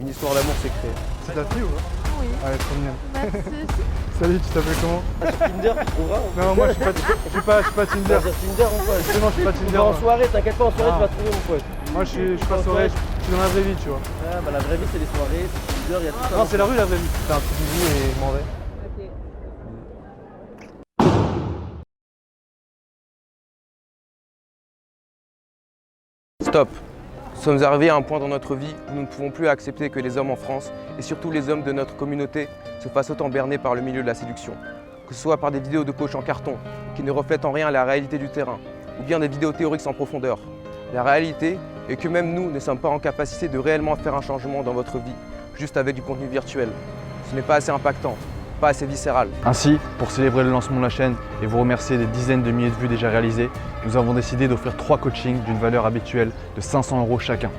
une histoire d'amour s'est créée. C'est ta fille ou pas? Oui. Ah, elle est trop mignonne. Merci. Salut, tu t'appelles comment? Sur Tinder, tu trouveras. Non, moi je suis pas Tinder. Sur Tinder, mon pote. Justement, je suis pas Tu Tinder. vas en moi. soirée, t'inquiète pas, en soirée, Ah. tu vas trouver, mon pote. Moi je suis pas soirée, je suis dans la vraie vie, tu vois. Ah, bah la vraie vie, c'est les soirées, c'est Tinder, il y a tout ça. Non, c'est la rue la vraie vie. Je fais un petit bisou et je m'en vais. Stop. Nous sommes arrivés à un point dans notre vie où nous ne pouvons plus accepter que les hommes en France, et surtout les hommes de notre communauté, se fassent autant berner par le milieu de la séduction. Que ce soit par des vidéos de coach en carton, qui ne reflètent en rien la réalité du terrain, ou bien des vidéos théoriques sans profondeur. La réalité est que même nous ne sommes pas en capacité de réellement faire un changement dans votre vie, juste avec du contenu virtuel. Ce n'est pas assez impactant, pas assez viscéral. Ainsi, pour célébrer le lancement de la chaîne et vous remercier des dizaines de milliers de vues déjà réalisées, nous avons décidé d'offrir 3 coachings d'une valeur habituelle de 500 € chacun.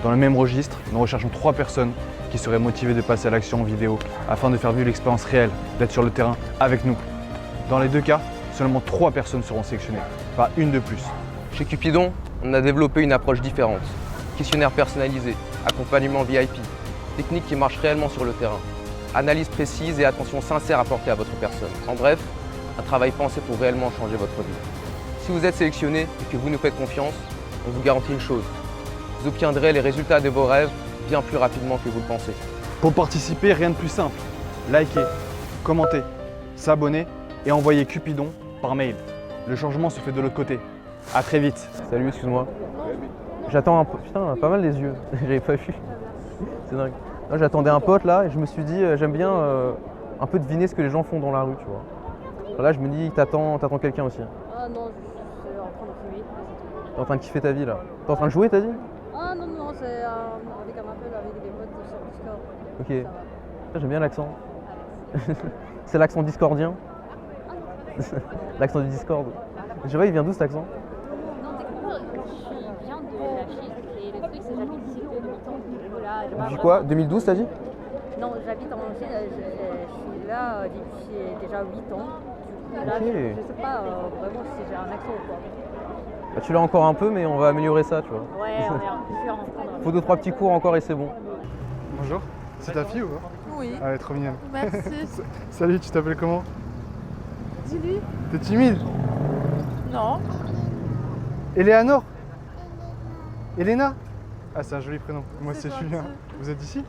Dans le même registre, nous recherchons 3 personnes qui seraient motivées de passer à l'action en vidéo afin de faire vivre l'expérience réelle, d'être sur le terrain avec nous. Dans les 2 cas, seulement 3 personnes seront sélectionnées, pas une de plus. Chez Cupidon, on a développé une approche différente. Questionnaire personnalisé, accompagnement VIP, technique qui marche réellement sur le terrain, analyse précise et attention sincère apportée à votre personne. En bref, un travail pensé pour réellement changer votre vie. Si vous êtes sélectionné et que vous nous faites confiance, on vous garantit une chose. Vous obtiendrez les résultats de vos rêves bien plus rapidement que vous le pensez. Pour participer, rien de plus simple. Liker, commenter, s'abonner et envoyer Cupidon par mail. Le changement se fait de l'autre côté. À très vite. Salut, excuse-moi. J'attends un peu. Putain, pas mal les yeux. J'avais pas vu. C'est dingue. Là, j'attendais un pote là et je me suis dit, j'aime bien un peu deviner ce que les gens font dans la rue, tu vois. Alors là, je me dis, t'attends quelqu'un aussi. Ah non, je suis en train de fumer. T'es en train de kiffer ta vie là. T'es en train de jouer, t'as dit? Ah non, non, c'est avec un appel avec des potes sur Discord. Ok. Ça va. J'aime bien l'accent. C'est l'accent discordien. L'accent du Discord. Je sais pas, il vient d'où cet accent? Non, techniquement, je viens de la Chine et le truc, c'est que j'habite ici depuis 8 ans. Du coup, là, Depuis quoi? 2012 t'as dit? Non, j'habite en Chine, je suis là depuis déjà 8 ans. Du coup, là, Ok. je sais pas vraiment si j'ai un accent ou quoi. Bah, tu l'as encore un peu, mais on va améliorer ça, tu vois. Ouais, on est je suis en train de... Faut 2-3 petits cours encore et c'est bon. Bonjour. C'est ta fille ou pas? Oui. Ah, elle est trop mignonne. Merci. Salut, tu t'appelles comment? Dis-lui. T'es timide? Non. Eleanor? Elena? Ah, c'est un joli prénom. Moi C'est c'est Julien. gentil. Vous êtes d'ici?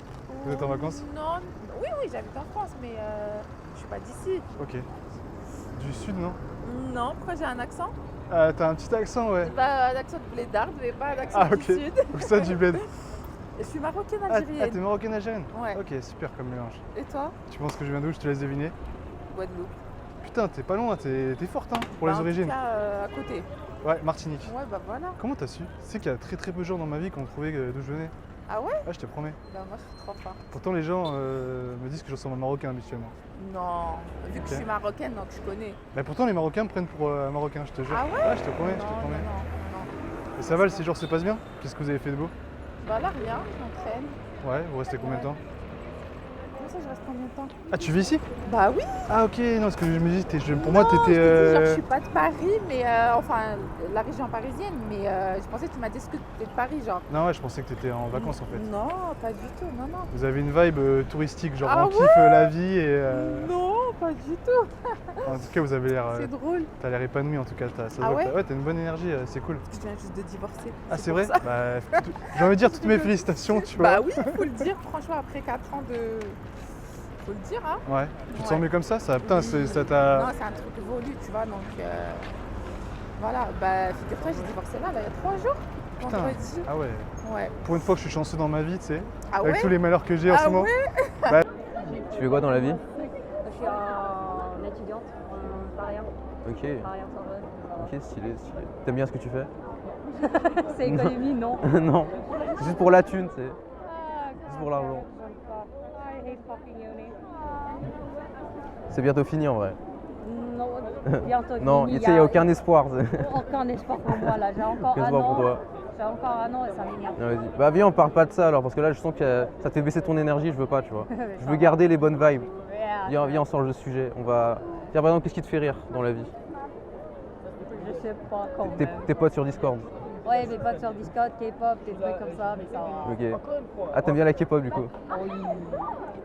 Vous êtes en vacances? Non. Oui, oui, j'habite en France, mais je suis pas d'ici. Ok. Du sud, non? Non, pourquoi j'ai un accent? Ah, t'as un petit accent, ouais. C'est pas un accent de blédarde, mais pas un accent Ah, du ok. sud. Où ça, du bled? Je suis marocaine Ah, algérienne. t'es marocaine algérienne? Ouais. Ok, super comme mélange. Et toi? Tu penses que je viens d'où? Je te laisse deviner. Guadeloupe. Putain, t'es pas loin, t'es forte hein, pour Bah, les en origines. tout cas, à côté. Ouais, Martinique. Ouais, bah voilà. Comment t'as su? Tu sais qu'il y a très peu de gens dans ma vie qui ont trouvé d'où je venais. Ah ouais? Ah, je te promets. Bah moi, je suis trop fort. Pourtant, les gens me disent que je ressemble à un Marocain habituellement. Non, vu que Ok. je suis marocaine, donc je connais. Mais pourtant, les Marocains me prennent pour un Marocain, je te jure. Ah ouais? Je te promets, je Non, te promets. non, non. Et ça va, le séjour se passe bien? Qu'est-ce que vous avez fait de beau? Bah là, rien, je m'entraîne. Ouais, vous restez combien de temps? Comment ça, je reste combien de temps? Ah, tu vis ici? Bah oui. Ah, ok, non, parce que je me dis, pour moi, Non, t'étais. je te dis, genre, je suis pas de Paris, mais enfin, la région parisienne, mais je pensais que tu m'as dit que tu étais de Paris, genre. Non, ouais, je pensais que t'étais en vacances en fait. Non, pas du tout, non, non. Vous avez une vibe touristique, genre Ah on kiffe la vie et. Non, pas du tout. En tout cas, vous avez l'air. C'est drôle. T'as l'air épanoui en tout cas. Ça se Ah voit que ouais? ouais, t'as une bonne énergie, c'est cool. Je viens juste de divorcer. Ah, c'est pour vrai? ça. Bah, j'ai envie de dire toutes mes félicitations, tu vois. Bah oui, faut le dire, franchement, après 4 ans de. Faut le dire, hein. Ouais. Tu te sens Ouais. mieux comme ça? Putain, Oui. ça Non, t'a. c'est un truc évolué, tu vois, donc. Voilà, bah figure-toi, j'ai divorcé là, il y a 3 jours. Putain. Vendredi. Ah ouais. Ouais. Pour une fois que je suis chanceux dans ma vie, tu sais. Ah Avec ouais? tous les malheurs que j'ai en Ah ce moment. ouais? Tu fais quoi dans la vie? Je suis en étudiante en Paris, Ok, Paris-Sorbonne. ok, stylé, stylé. T'aimes bien ce que tu fais? C'est économie, non? Non, c'est juste pour la thune, c'est juste pour l'argent. I hate fucking uni. C'est bientôt fini en vrai. Non, bientôt Non, fini, tu sais, il n'y a aucun espoir. aucun espoir pour moi là, j'ai encore Aucun un espoir pour an. toi. J'ai encore un an et ça m'énerve. Non, vas-y. Bah viens, on parle pas de ça alors, parce que là je sens que ça te fait baisser ton énergie, je veux pas, tu vois. Je veux garder les bonnes vibes. Yeah, Viens, on change de sujet. On va. Tiens, par exemple, qu'est-ce qui te fait rire dans la vie? je sais pas quand Tes même. potes sur Discord. Ouais, mais pas sur Discord, K-pop, des trucs comme ça, mais ça. Ok. Ah, t'aimes bien la K-pop du coup? Oui.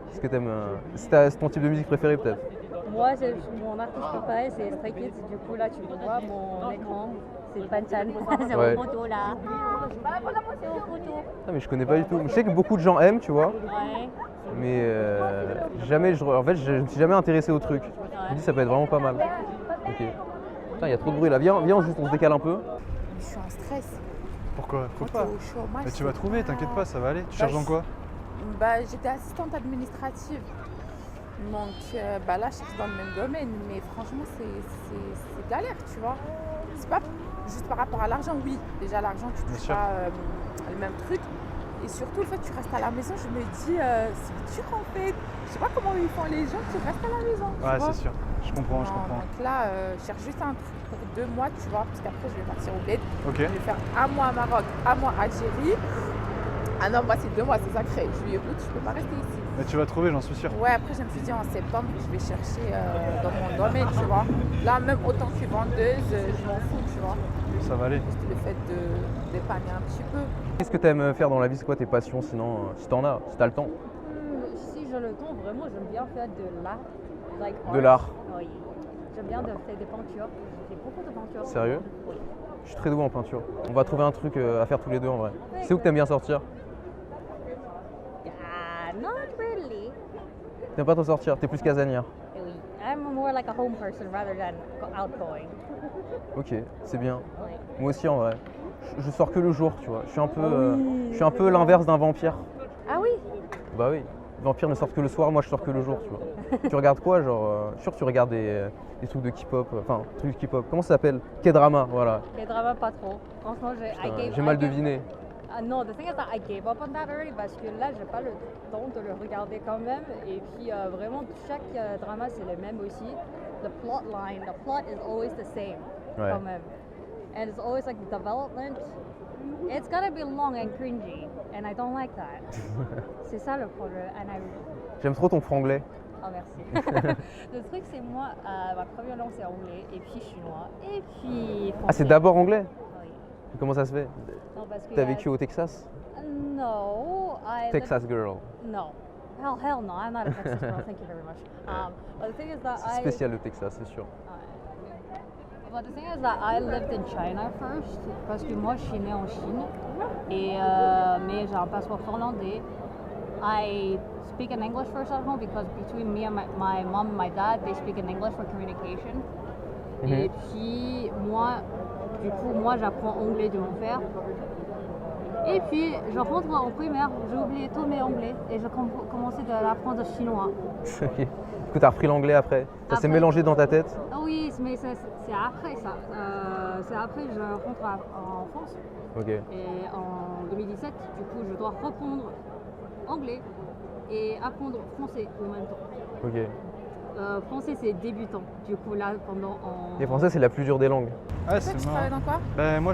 Qu'est-ce que t'aimes c'est ton type de musique préféré peut-être? Moi, mon artiste préféré, c'est Stray Kids. Du coup, là, tu vois mon écran, c'est Banchan. C'est Ouais. mon photo là. C'est mon photo. Ah, mais je connais pas du tout. Je sais que beaucoup de gens aiment, tu vois, Ouais. mais jamais en fait, je me suis jamais intéressé au truc. Je me dis ça peut être vraiment pas mal. Ok. Putain, il y a trop de bruit là. Viens, juste on se décale un peu. Je suis en stress. Pourquoi? Faut Quand pas. t'es au chômage, Mais tu vas c'est trouver, pas- t'inquiète pas, ça va aller. Tu Bah, cherches dans quoi? Bah, j'étais assistante administrative. Donc là, je cherche dans le même domaine. Mais franchement, c'est galère, tu vois. C'est pas juste par rapport à l'argent, oui. Déjà, l'argent, tu Bien touches sûr. pas le même truc. Et surtout, le fait que tu restes à la maison, je me dis, c'est dur en fait. Je sais pas comment ils font les gens qui restent à la maison. tu Ouais, vois. c'est sûr. Je comprends, je Non, comprends. donc là, je cherche juste un truc pour 2 mois, tu vois, parce qu'après, je vais partir au bled. Ok. Je vais faire un mois à Maroc, un mois à Algérie. Ah non, moi, c'est 2 mois, c'est sacré. Juillet, août, je peux pas rester ici. Mais tu vas trouver, j'en suis sûr. Ouais, après, je me suis dit en septembre, je vais chercher dans mon domaine, tu vois. Là, même autant que je suis vendeuse, je m'en fous, tu vois. Ça va aller. Juste le fait d'épargner un petit peu. Qu'est-ce que t'aimes faire dans la vie? C'est quoi tes passions sinon, si t'en as, si t'as le temps? Si j'ai le temps, vraiment, j'aime bien faire de l'art. Like De art. l'art. Oui. J'aime bien de faire des peintures. J'ai fait beaucoup de peintures. Sérieux? Oui. Je suis très doué en peinture. On va trouver un truc à faire tous les deux en vrai. C'est où que t'aimes bien sortir? Not really. T'aimes pas trop sortir? T'es plus casanière? Oui. I'm more like a home person rather than outgoing. Ok, c'est bien. Oui. Moi aussi en vrai. Je sors que le jour, tu vois. Je suis un peu l'inverse d'un vampire. Ah oui? Bah oui. Les vampires ne sortent que le soir, moi je sors que le jour, tu vois. Tu regardes quoi, genre je suis sûr que tu regardes des trucs de K-pop, enfin trucs de K-pop. Comment ça s'appelle? K-drama, voilà. Les dramas, pas trop. Franchement, Putain, j'ai mal deviné. Non, the thing is that I gave up on that already parce que là, j'ai pas le temps de le regarder quand même. Et puis, vraiment, chaque drama, c'est le même aussi. The plot line, the plot is always the same Ouais. quand même. And it's always like the development. It's gonna be long and cringy. And I don't like that. C'est ça le problème. And I... J'aime trop ton franglais. Oh, merci. Le truc, c'est moi, ma première langue, c'est anglais. Et puis chinois. Et puis français. Ah, c'est d'abord anglais? Oui. Comment ça se fait? Non, parce que T'as vécu au Texas? No, I Texas girl. No. Hell no, I'm not a Texas girl, thank you very much. But the thing is that C'est spécial le Texas, c'est sûr. But the thing is that I lived in China first, parce que moi je suis née en Chine, et, mais j'ai un passeport finlandais. I speak in English first at home because between me and my mom and my dad, they speak in English for communication. Et puis moi, du coup, moi j'apprends anglais de mon père. Et puis, je rentre en primaire, j'ai oublié tous mes anglais et j'ai commencé à apprendre chinois. Ok. Du coup, t'as repris l'anglais après? Ça s'est Après. mélangé dans ta tête? Ah oui, mais c'est après ça. C'est après que je rentre en France. Ok. Et en 2017, du coup, je dois reprendre anglais et apprendre français en même temps. Ok. Français, c'est débutant. Du coup, là, pendant Et français, c'est la plus dure des langues. Ah, Toi, c'est tu marrant. travailles dans quoi? Ben, moi,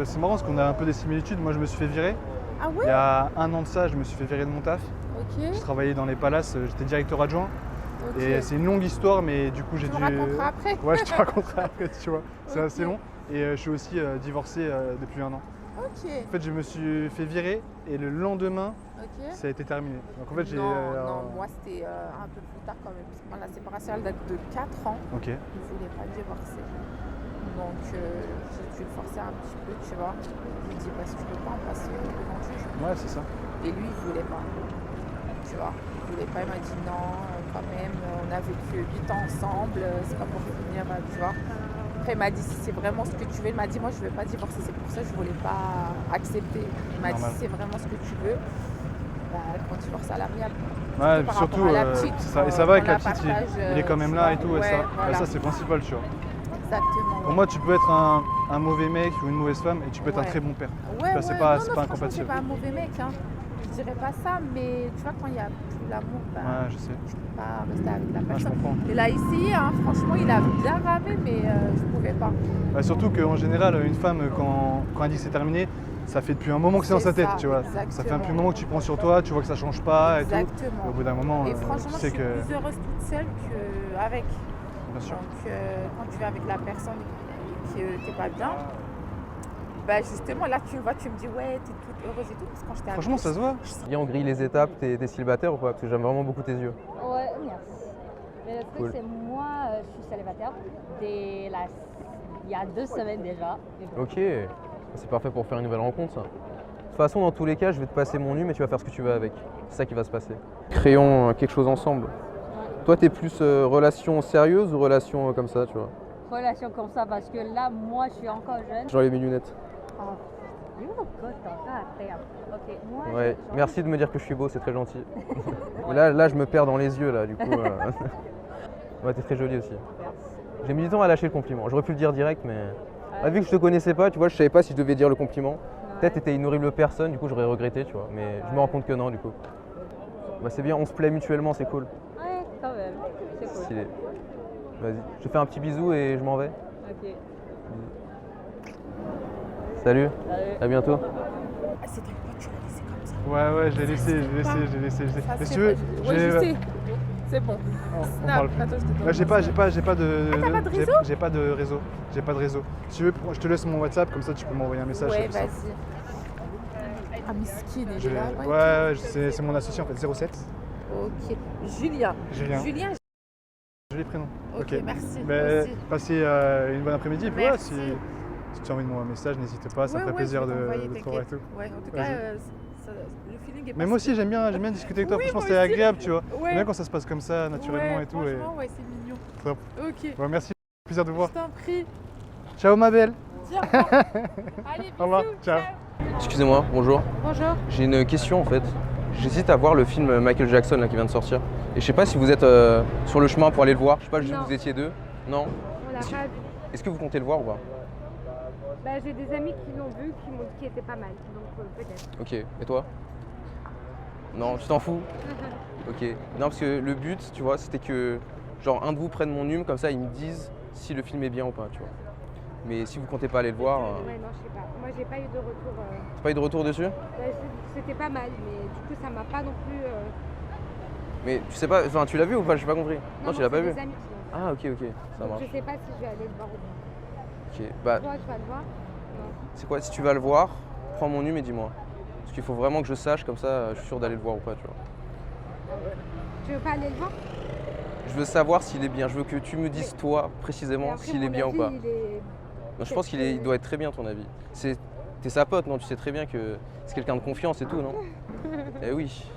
c'est marrant parce qu'on a un peu des similitudes. Moi, je me suis fait virer. Ah Il ouais? y a 1 an de ça, je me suis fait virer de mon taf. Ok. Je travaillais dans les palaces, j'étais directeur adjoint. Ok. Et c'est une longue histoire, mais du coup, j'ai Tu dû. me raconteras après. Ouais, je te raconterai après, tu vois. C'est Ok. assez long. Et je suis aussi divorcé depuis 1 an. Ok. En fait, je me suis fait virer et le lendemain, Ok. ça a été terminé. Donc en fait, j'ai. Non, moi c'était un peu plus tard quand même, parce que moi la séparation elle date de 4 ans. Ok. Je ne voulais pas divorcer. Donc j'ai dû le forcer un petit peu, tu vois. Je lui ai dit parce que je peux pas en passer devant juge. Ouais, c'est ça. Et lui il voulait pas. Tu vois, il voulait pas, il m'a dit non, quand même, on a vécu 8 ans ensemble, c'est pas pour finir, tu vois. Après il m'a dit si c'est vraiment ce que tu veux, il m'a dit moi je veux pas divorcer, c'est pour ça que je voulais pas accepter. Il m'a dit Normal. si c'est vraiment ce que tu veux, bah, qu'on divorce à l'amiable. Ouais, Par surtout, rapport à la petite, et ça va avec on la la petite, partage, il est quand même tu là vois. et tout, et Ouais, ça, voilà. ouais, ça c'est principal, tu vois. Exactement. Pour moi, tu peux être un mauvais mec ou une mauvaise femme et tu peux être un Ouais. très bon père. Ouais, vois, c'est ouais, pas- non, c'est non, pas franchement, incompatible. c'est pas un mauvais mec, hein. Je dirais pas ça, mais tu vois, quand il y a plus l'amour, bah, Ouais, je sais. tu peux pas rester avec la Ouais, je personne. comprends. Il a essayé, hein, franchement, il a bien ramé, mais je pouvais pas. Bah, surtout qu'en général, une femme, quand elle dit que c'est terminé, ça fait depuis un moment que c'est dans sa C'est tête, ça, tu vois. Ça fait un exactement. petit moment que tu prends sur toi, tu vois que ça change pas et tout. Exactement. Et au bout d'un moment, Et tu franchement, je sais suis que. plus heureuse toute seule qu'avec. Bien sûr. Donc, quand tu es avec la personne et que t'es pas bien, Bah justement, là tu le vois, tu me dis ouais, t'es toute heureuse et tout, parce que quand j'étais avec Franchement, lui, ça se voit. Viens, on grille les étapes, t'es célibataire ou pas? Parce que j'aime vraiment beaucoup tes yeux. Ouais, merci. Mais le truc, Cool. c'est moi, je suis célibataire il y a 2 semaines déjà. Ok, c'est parfait pour faire une nouvelle rencontre ça. De toute façon, dans tous les cas, je vais te passer mon nu, mais tu vas faire ce que tu veux avec. C'est ça qui va se passer. Créons quelque chose ensemble. Toi, t'es plus relation sérieuse ou relation comme ça, tu vois? Relation comme ça, parce que là, moi, je suis encore jeune. J'enlève mes lunettes. Oh, you look good though. God damn. Ok, moi, Ouais, je- merci de me dire que je suis beau, c'est très gentil. là, je me perds dans les yeux, là, du coup. Ouais, t'es très jolie aussi. J'ai mis du temps à lâcher le compliment. J'aurais pu le dire direct, mais vu que je te connaissais pas, tu vois, je savais pas si je devais dire le compliment. Peut-être t'étais une horrible personne, du coup, j'aurais regretté, tu vois. Mais je me rends compte que non, du coup. Bah, c'est bien, on se plaît mutuellement, c'est cool. Ouais, quand même. C'est cool. Stylé. Vas-y, je te fais un petit bisou et je m'en vais. Ok. Salut, Salut. à bientôt. Ah, c'est toi, tu l'as laissé comme ça. Ouais, je l'ai laissé. Ça, Mais si c'est tu veux, pas- Ouais, je sais. C'est bon. on Snap, parle. attends, je te donne Là, j'ai mon pas snap. de. t'as pas de réseau? J'ai pas de réseau. J'ai pas de réseau. Si tu veux, je te laisse mon WhatsApp, comme ça tu peux m'envoyer un message. Ouais, c'est plus simple. vas-y. Ah, Miskin, il Je- est là. Ouais, c'est mon associé en fait, 07. Ok. Julien. Julien. Julien. Joli prénom. Ok, merci. Mais Aussi. passez une bonne après-midi. Et puis voilà, Merci. si tu as envie de m'envoyer un message, n'hésite pas, ça me ferait plaisir je vais de t'envoyer, te revoir et t'inquiète. tout. Ouais, en tout cas, Vas-y. le feeling est Mais moi aussi, j'aime bien discuter avec toi. Oui, Franchement, moi c'était aussi. agréable, tu vois. Ouais. J'aime bien quand ça se passe comme ça, naturellement et tout. Et... Franchement, ouais, c'est mignon. Top. Ok. Bon, merci, plaisir de vous voir. Je t'en prie. Ciao ma belle. Tiens. Allez, bisous. Au revoir, ciao. Excusez-moi, bonjour. Bonjour. J'ai une question en fait. J'hésite à voir le film Michael Jackson là, qui vient de sortir. Et je sais pas si vous êtes sur le chemin pour aller le voir. Je sais pas, je sais que Non. vous étiez deux. Non? On l'a Est-ce que- pas vu. Est-ce que vous comptez le voir ou pas? Bah, j'ai des amis qui l'ont vu, qui m'ont dit qu'il était pas mal, donc peut-être. Ok. Et toi? Non, tu t'en fous? Ok. Non, parce que le but, tu vois, c'était que genre un de vous prenne mon nume, comme ça ils me disent si le film est bien ou pas, tu vois. Mais si vous comptez pas aller le voir, Ouais, non, je sais pas. Moi, j'ai pas eu de retour. t'as pas eu de retour dessus? Bah, c'était pas mal, mais du coup, ça m'a pas non plus. Mais tu sais pas, enfin tu l'as vu ou pas? J'ai pas compris. Non, tu l'as pas c'est vu? des amis qui l'ont Ah ok, ok, ça vu. marche. Je sais pas si je vais aller le voir ou pas. Ok. Bah, Toi, tu vas le voir? Non. c'est quoi? Si tu vas le voir, prends mon nume et dis-moi. Parce qu'il faut vraiment que je sache, comme ça je suis sûr d'aller le voir ou pas, tu vois. Tu veux pas aller le voir? Je veux savoir s'il est bien. Je veux que tu me dises toi Et précisément après, s'il est mon bien ou avis, pas. il est- Non, je pense il doit être très bien ton avis. T'es sa pote, non? Tu sais très bien que c'est quelqu'un de confiance et tout, non? Eh oui.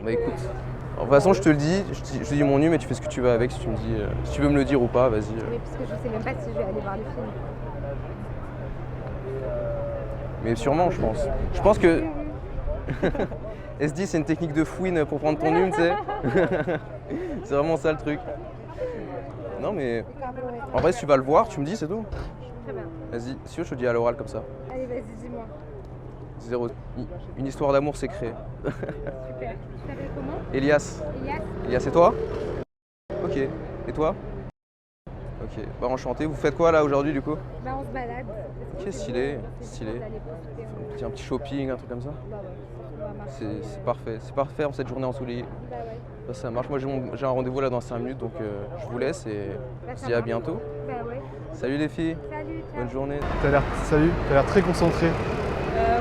Bah écoute, de toute façon je te le dis, je te dis mon nume et tu fais ce que tu veux avec. Si tu me dis, si tu veux me le dire ou pas, vas-y. Oui, parce que je sais même pas si je vais aller voir le film. Mais sûrement, je pense. Je pense que SD c'est une technique de fouine pour prendre ton nume, tu sais. C'est vraiment ça le truc. Non mais en vrai, si tu vas le voir, tu me dis, c'est tout. Très bien. Vas-y, si tu veux, je te dis à l'oral comme ça. Allez, vas-y, dis-moi. Une histoire d'amour s'est créée. Super. Tu t'appelles comment? Elias. Elias? Elias, c'est toi? Ok. Et toi? Ok. Bah enchanté. Vous faites quoi là aujourd'hui du coup? Bah, on se balade. Ok, stylé, stylé. Un petit shopping, un truc comme ça? Bah ouais, on va marcher. C'est parfait. C'est parfait en cette journée ensoleillée. Bah ouais. Bah, ça marche. Moi j'ai un rendez-vous là dans 5 minutes donc je vous laisse et Bah, je ça dis à marche. bientôt. Bah ouais. Salut les filles. Salut, ciao. Bonne journée. Salut, t'as l'air très concentré.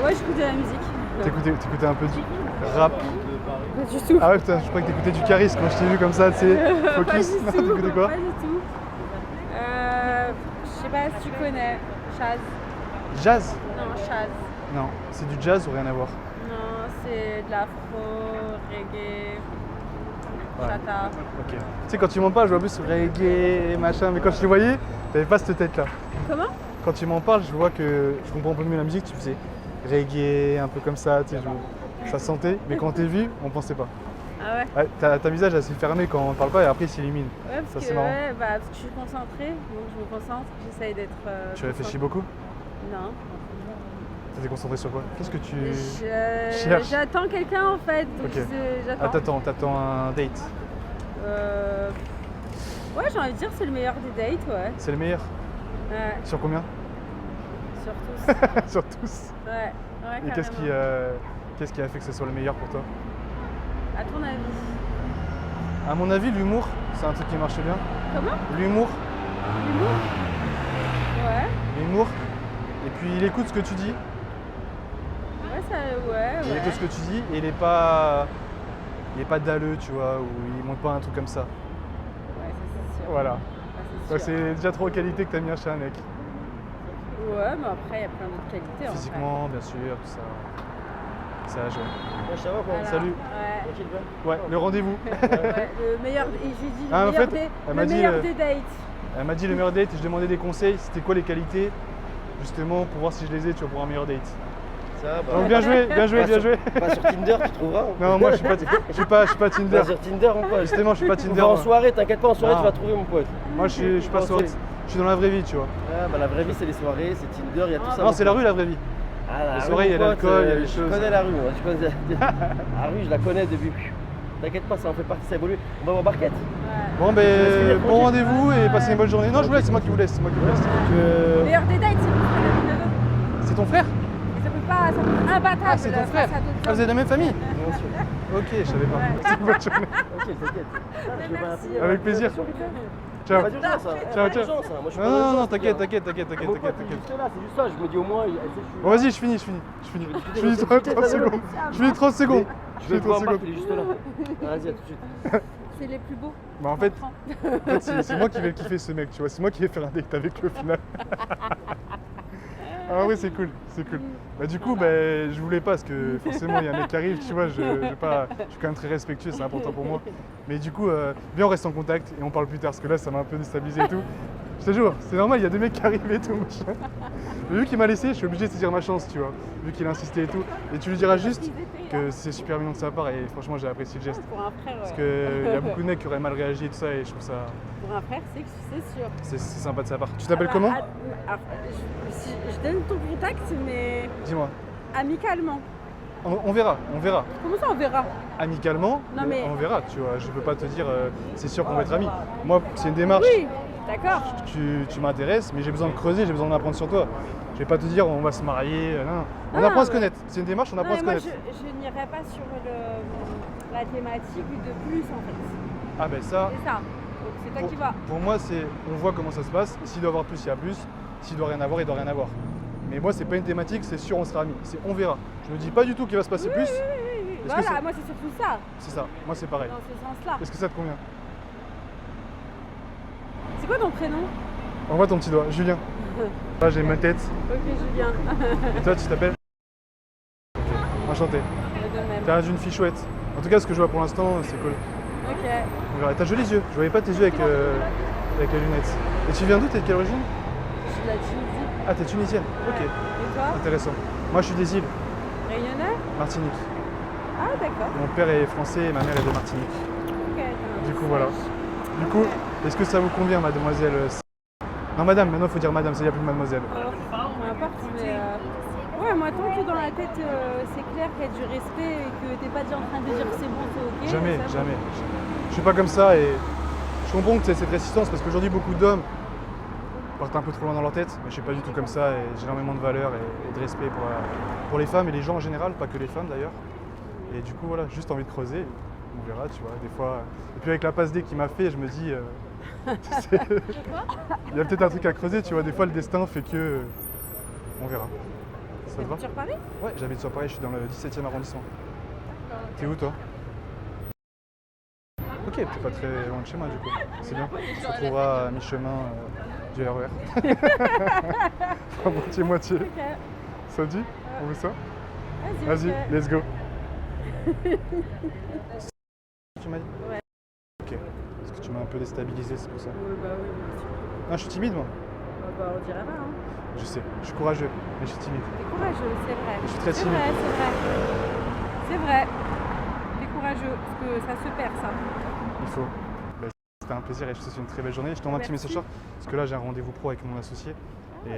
Ouais, j'écoute de la musique. T'écoutais un peu du rap. Pas du tout. Ah ouais, putain, je crois que t'écoutais du Caris quand je t'ai vu comme ça, tu sais, focus. Pas du tout. T'écoutais quoi? Pas du tout. Je sais pas si tu connais. Chaz. Jazz? Non, Chaz. Non, c'est du jazz ou rien à voir? Non, c'est de l'afro, reggae, chata. Ok. Tu sais, quand tu m'en parles, je vois plus reggae, machin, mais quand je te voyais, t'avais pas cette tête-là. Comment? Quand tu m'en parles, je vois que je comprends un peu mieux la musique, tu faisais reggae, un peu comme ça, tu sais, ça se sentait, mais quand t'es vu, on pensait pas. Ah ouais? Ouais, ta visage est assez fermé quand on parle pas et après il s'illumine. Ouais, Ça, parce c'est que, marrant. ouais, bah, parce que je suis concentrée, donc je me concentre, j'essaye d'être. Tu réfléchis concentrée. beaucoup? Non. T'étais concentré sur quoi? Qu'est-ce que tu Je- J'attends quelqu'un en fait, donc Ok. j'attends. T'attends un date. Ouais, j'ai envie de dire c'est le meilleur des dates, ouais. C'est le meilleur? Ouais, Sur combien? sur tous. Sur tous. Ouais, ouais, Et carrément. qu'est-ce qui a fait que ce soit le meilleur pour toi? À ton avis? À mon avis, l'humour, c'est un truc qui marche bien. Comment? L'humour, L'humour? Ouais. l'humour, Et puis il écoute ce que tu dis. Ouais, ça, ouais. Il écoute ce que tu dis et il est pas dalleux, tu vois, ou il montre pas un truc comme ça. Ouais, ça c'est sûr. Voilà. Ça, Ça, c'est sûr. c'est déjà trop qualité que t'as mis chez un mec. Ouais, mais après, il y a plein d'autres qualités. en Physiquement, bien sûr, tout ça. Ça a joué. Moi, ça va quoi. fait. Voilà. Salut. Ouais. Tranquille, bien. Ouais, le rendez-vous. Ouais, le meilleur. Et j'ai dit Ah, en le meilleur, fait, des, elle m'a le dit, meilleur des dates. Elle m'a dit le meilleur date et je demandais des conseils, c'était quoi les qualités, justement, pour voir si je les ai, tu vois, pour un meilleur date. Ça va, bah. Donc bien joué, bien joué, bien joué. Pas sur Tinder, tu trouveras. Non, moi je suis pas Tinder. Pas sur Tinder, mon pote. Justement, je suis pas On Tinder. va en moi. soirée, t'inquiète pas, en soirée Non. tu vas trouver mon pote. Moi je suis pas soirée. Je suis dans la vraie vie, tu vois. Ah bah la vraie vie c'est les soirées, c'est Tinder, il y a tout ça. Non, mon c'est la pote. rue la vraie vie. Ah, la Les rue, soirées, il y a mon pote, l'alcool, il y a les Je choses. connais la rue, moi. Je connais... La rue, je la connais depuis. T'inquiète pas, ça en fait partie, ça évolue. On va voir Barquette. Bon ben bon rendez-vous et passez une bonne journée. Non, je vous laisse, c'est moi qui vous laisse, c'est moi qui vous laisse. Le meilleur des dates, c'est mon frère de 9 ans. C'est ton frère? Et ça peut pas, ça peut être imbattable. Ah, c'est ton frère. face à d'autres Ah, vous êtes de la même famille? Bien sûr. Ok, je savais pas. Ouais. C'est une bonne journée. Ok, t'inquiète. Je vais pas merci. appuyer, Avec plaisir. Ciao. Pas d'urgence, hein. Ciao, Pas ciao. d'urgence, hein. Moi, je suis Non, pas dans non, non, l'urgence, t'inquiète, hein. t'inquiète. Mon pote, il est juste là, c'est juste ça. Je me dis au moins, elle sait que je suis. Bon, vas-y, je finis. Je finis 30 secondes. Je finis 30 secondes. Je Je finis vais 30 voir Marc, secondes. il est juste là. Vas-y, à tout de suite. C'est les plus beaux. Bah en fait c'est moi qui vais le kiffer ce mec, tu vois. C'est moi qui vais faire un date avec lui au final. Ah ouais, c'est cool, c'est cool. Bah du coup, je voulais pas parce que forcément il y a un mec qui arrive, tu vois, je suis quand même très respectueux, c'est important pour moi. Mais du coup, viens on reste en contact et on parle plus tard parce que là ça m'a un peu déstabilisé et tout. Je te jure, c'est normal, il y a des mecs qui arrivent et tout, machin. Mais vu qu'il m'a laissé, je suis obligé de saisir ma chance, tu vois, vu qu'il a insisté et tout. Et tu lui diras juste que c'est super mignon de sa part et franchement j'ai apprécié le geste. Pour un frère, Parce ouais. qu'il y a beaucoup de mecs qui auraient mal réagi et tout ça et je trouve ça... Pour un frère, c'est sûr. C'est sympa de sa part. Tu t'appelles comment? Alors, je donne ton contact, mais Dis-moi. amicalement. On verra, on verra. Comment ça, on verra? Amicalement, Non, mais- on verra, tu vois. Je peux pas te dire, c'est sûr qu'on va être amis. Moi, c'est une démarche. Oui, d'accord. Tu m'intéresses, mais j'ai besoin de creuser, j'ai besoin d'en apprendre sur toi. Je vais pas te dire, on va se marier. Non. On Non, apprend à se mais- connaître. C'est une démarche, on Non, apprend à mais se moi, connaître. je n'irai pas sur la thématique de plus, en fait. Ah ben ça, C'est ça. Donc, c'est toi qui vas. pour moi, c'est on voit comment ça se passe. S'il doit y avoir plus, il y a plus. S'il doit rien avoir, il doit rien avoir. Mais moi, c'est pas une thématique, c'est sûr, on sera amis. C'est on verra. Je me dis pas du tout qu'il va se passer plus. Oui. Est-ce que Voilà, ça- moi, c'est surtout ça. C'est ça. Moi, c'est pareil. Dans ce sens-là. Est-ce que ça te convient? C'est quoi ton prénom? Envoie ton petit doigt, Julien. Là, j'ai ma tête. Ok, Julien. Et toi, tu t'appelles? Enchanté. De même. T'as une fille chouette. En tout cas, ce que je vois pour l'instant, c'est cool. Ok. On verra. T'as jolis yeux. Je voyais pas tes yeux avec les lunettes. Et tu viens d'où? T'es de quelle origine? Je suis de la Tunisie. Ah, t'es tunisienne. Ok. Et toi? Intéressant. Moi, je suis des îles, Réunionnais? Martinique. Ah, d'accord. Mon père est français et ma mère est de Martinique. Ok. Du coup, voilà. Du coup, est-ce que ça vous convient, mademoiselle? Non, madame. Maintenant, il faut dire madame. Ça y a plus de mademoiselle. Peu importe, mais. Ouais, moi, tant que dans la tête, c'est clair qu'il y a du respect et que t'es pas déjà en train de dire c'est bon, c'est ok. Jamais, ça va. jamais. Je suis pas comme ça et je comprends que c'est cette résistance parce qu'aujourd'hui beaucoup d'hommes partent un peu trop loin dans leur tête, mais je suis pas du tout comme ça et j'ai énormément de valeur et de respect pour les femmes et les gens en général, pas que les femmes d'ailleurs. Et du coup voilà, juste envie de creuser, on verra, tu vois, des fois. Et puis avec la passe D qu'il m'a fait, je me dis, il y a peut-être un truc à creuser, tu vois, des fois le destin fait que, on verra. Ça te va? Sur Paris? Ouais, j'habite sur Paris, je suis dans le 17e arrondissement. T'es où toi? Ok, t'es pas très loin de chez moi du coup. C'est bien. Tu te retrouveras à mi-chemin du RER. Enfin, moitié-moitié. Ok. Ça te dit? On veut ça? Vas-y. Vas-y, ok. let's go. Tu m'as dit? Ouais. Ok. Parce que tu m'as un peu déstabilisé, c'est pour ça. Bah oui, bien sûr. Non, je suis timide moi. Bah, on dirait pas, hein. Je sais, je suis courageux, mais je suis timide. T'es courageux, c'est vrai. Je suis très C'est timide. vrai, c'est vrai. C'est vrai. T'es courageux, parce que ça se perd, ça. Il faut. Bah, c'était un plaisir et je te souhaite une très belle journée. Je t'envoie un petit Merci. message tard, parce que là j'ai un rendez-vous pro avec mon associé. Et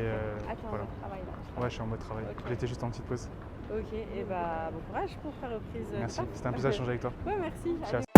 Attends, voilà. on travaille là. Ouais, je suis en mode travail. J'étais juste en petite pause. Ok, et bah bon courage pour ta reprise. Merci, c'était un plaisir d'échanger avec toi. Ouais, merci. Ciao. Allez.